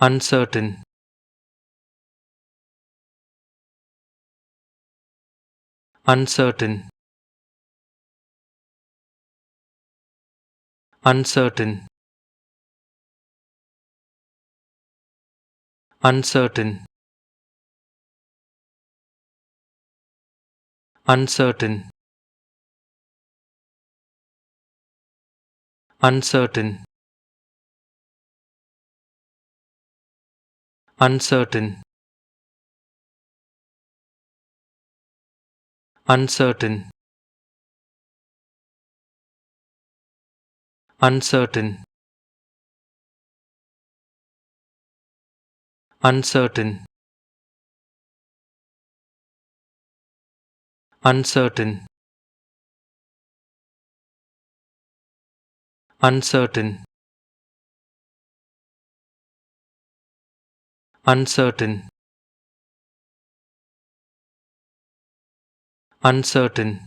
uncertain, uncertain, uncertain, uncertain, uncertain, uncertain, uncertain, uncertain, uncertain, uncertain, uncertain, uncertain, uncertain, uncertain,